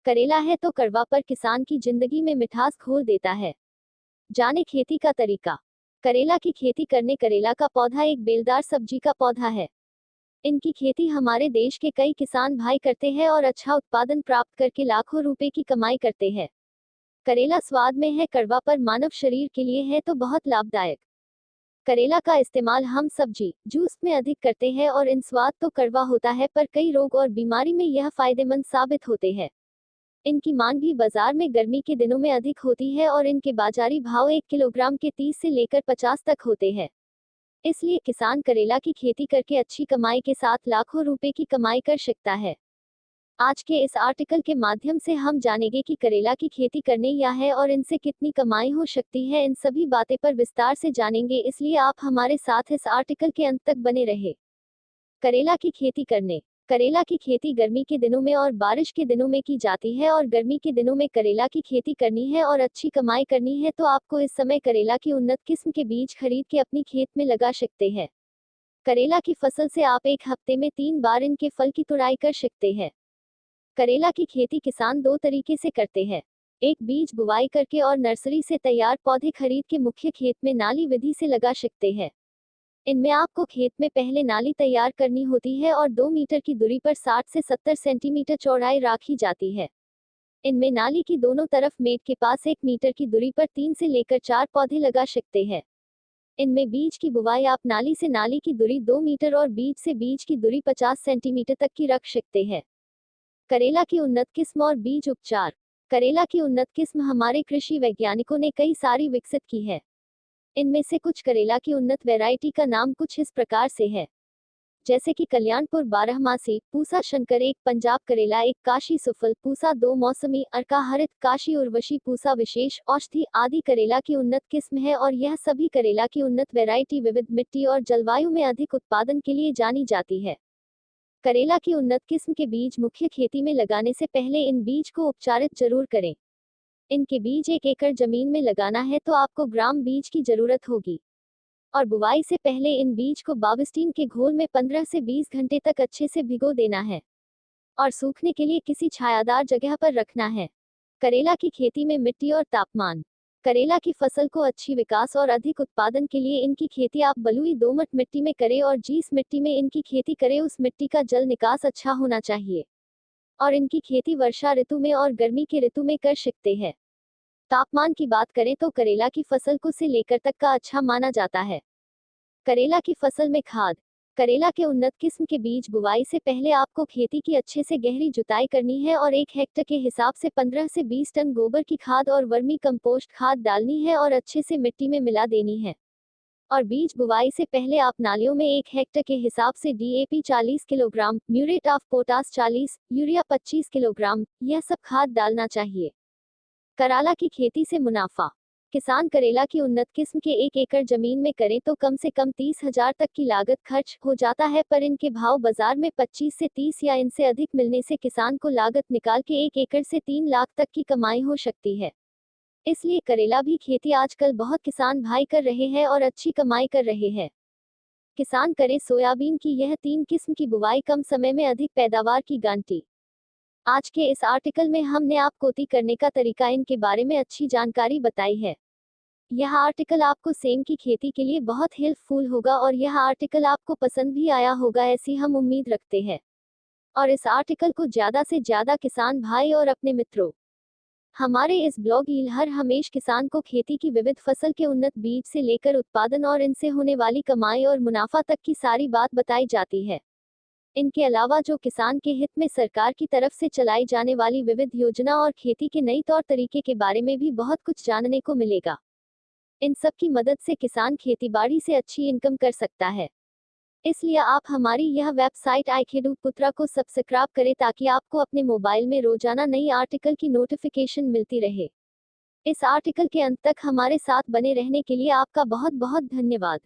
करेला है तो कड़वा, पर किसान की जिंदगी में मिठास घोल देता है। जाने खेती का तरीका। करेला की खेती करने। करेला का पौधा एक बेलदार सब्जी का पौधा है। इनकी खेती हमारे देश के कई किसान भाई करते हैं और अच्छा उत्पादन प्राप्त करके लाखों रुपए की कमाई करते हैं। करेला स्वाद में है कड़वा, पर मानव शरीर के लिए है तो बहुत लाभदायक। करेला का इस्तेमाल हम सब्जी, जूस में अधिक करते हैं और इन स्वाद तो कड़वा होता है, पर कई रोग और बीमारी में यह फायदेमंद साबित होते हैं। इनकी मांग भी बाजार में गर्मी के दिनों में अधिक होती है और इनके बाजारी भाव 1 किलोग्राम के 30 से लेकर 50 तक होते हैं। इसलिए किसान करेला की खेती करके अच्छी कमाई के साथ लाखों रुपए की कमाई कर सकता है। आज के इस आर्टिकल के माध्यम से हम जानेंगे कि करेला की खेती करने या है और इनसे कितनी कमाई हो सकती है। इन सभी बातें पर विस्तार से जानेंगे, इसलिए आप हमारे साथ इस आर्टिकल के अंत तक बने रहे। करेला की खेती करने। करेला की खेती गर्मी के दिनों में और बारिश के दिनों में की जाती है और गर्मी के दिनों में करेला की खेती करनी है और अच्छी कमाई करनी है तो आपको इस समय करेला की उन्नत किस्म के बीज खरीद के अपनी खेत में लगा सकते हैं। करेला की फसल से आप एक हफ्ते में 3 बार इनके फल की तुड़ाई कर सकते हैं। करेला की खेती किसान 2 तरीके से करते हैं। एक, बीज बुवाई करके और नर्सरी से तैयार पौधे खरीद के मुख्य खेत में नाली विधि से लगा सकते हैं। इनमें आपको खेत में पहले नाली तैयार करनी होती है और 2 मीटर की दूरी पर 60 से 70 सेंटीमीटर चौड़ाई राखी जाती है। इनमें नाली की दोनों तरफ मेड के पास 1 मीटर की दूरी पर 3 से लेकर 4 पौधे लगा सकते हैं। इनमें बीज की बुवाई आप नाली से नाली की दूरी 2 मीटर और बीज से बीज की दूरी 50 सेंटीमीटर तक की रख सकते हैं। करेला की उन्नत किस्म और बीज उपचार। करेला की उन्नत किस्म हमारे कृषि वैज्ञानिकों ने कई सारी विकसित की है। इनमें से कुछ करेला की उन्नत वैरायटी का नाम कुछ इस प्रकार से है, जैसे कि कल्याणपुर 12 मासी, पूसा शंकर 1, पंजाब करेला 1, काशी सुफल, पूसा 2 मौसमी, अर्का हरित, काशी उर्वशी, पूसा विशेष, औषधि आदि करेला की उन्नत किस्म है और यह सभी करेला की उन्नत वैरायटी विविध मिट्टी और जलवायु में अधिक उत्पादन के लिए जानी जाती है। करेला की उन्नत किस्म के बीज मुख्य खेती में लगाने से पहले इन बीज को उपचारित जरूर करें। इनके बीज 1 एकड़ जमीन में लगाना है तो आपको ग्राम बीज की जरूरत होगी और बुवाई से पहले इन बीज को बाविस्टीन के घोल में 15 से 20 घंटे तक अच्छे से भिगो देना है और सूखने के लिए किसी छायादार जगह पर रखना है। करेला की खेती में मिट्टी और तापमान। करेला की फसल को अच्छी विकास और अधिक उत्पादन के लिए इनकी खेती आप बलुई दोमट मिट्टी में करें और जिस मिट्टी में इनकी खेती करें उस मिट्टी का जल निकास अच्छा होना चाहिए और इनकी खेती वर्षा ऋतु में और गर्मी के ऋतु में कर सकते हैं। तापमान की बात करें तो करेला की फसल को से लेकर तक का अच्छा माना जाता है। करेला की फसल में खाद। करेला के उन्नत किस्म के बीज बुवाई से पहले आपको खेती की अच्छे से गहरी जुताई करनी है और 1 हेक्टेयर के हिसाब से 15 से 20 टन गोबर की खाद और वर्मी कंपोस्ट खाद डालनी है और अच्छे से मिट्टी में मिला देनी है। और बीज बुवाई से पहले आप नालियों में 1 हेक्टेयर के हिसाब से DAP 40 kilogram, muriate of potash 40, urea 25 kilogram, यह सब खाद डालना चाहिए। करेला की खेती से मुनाफा। किसान करेला की उन्नत किस्म के 1 एकड़ जमीन में करें तो कम से कम 30,000 तक की लागत खर्च हो जाता है, पर इनके भाव बाजार में 25 से 30 या इनसे अधिक मिलने से किसान को लागत निकाल के 1 एकड़ से 3 लाख तक की कमाई हो सकती है। इसलिए करेला भी खेती आजकल बहुत किसान भाई कर रहे हैं और अच्छी कमाई कर रहे हैं। किसान करे सोयाबीन की यह 3 किस्म की बुवाई कम समय में अधिक पैदावार की गारंटी। आज के इस आर्टिकल में हमने आपको खेती करने का तरीका इनके बारे में अच्छी जानकारी बताई है। यह आर्टिकल आपको सेम की खेती के लिए बहुत हेल्पफुल होगा और यह आर्टिकल आपको पसंद भी आया होगा, ऐसी हम उम्मीद रखते हैं। और इस आर्टिकल को ज़्यादा से ज़्यादा किसान भाई और अपने मित्रों। हमारे इस ब्लॉग हर हमेश किसान को खेती की विविध फसल के उन्नत बीज से लेकर उत्पादन और इनसे होने वाली कमाई और मुनाफा तक की सारी बात बताई जाती है। इनके अलावा जो किसान के हित में सरकार की तरफ से चलाई जाने वाली विविध योजना और खेती के नई तौर तरीके के बारे में भी बहुत कुछ जानने को मिलेगा। इन सब की मदद से किसान खेतीबाड़ी से अच्छी इनकम कर सकता है। इसलिए आप हमारी यह वेबसाइट आईखेडू पुत्रा को सब्सक्राइब करें ताकि आपको अपने मोबाइल में रोजाना नई आर्टिकल की नोटिफिकेशन मिलती रहे। इस आर्टिकल के अंत तक हमारे साथ बने रहने के लिए आपका बहुत बहुत धन्यवाद।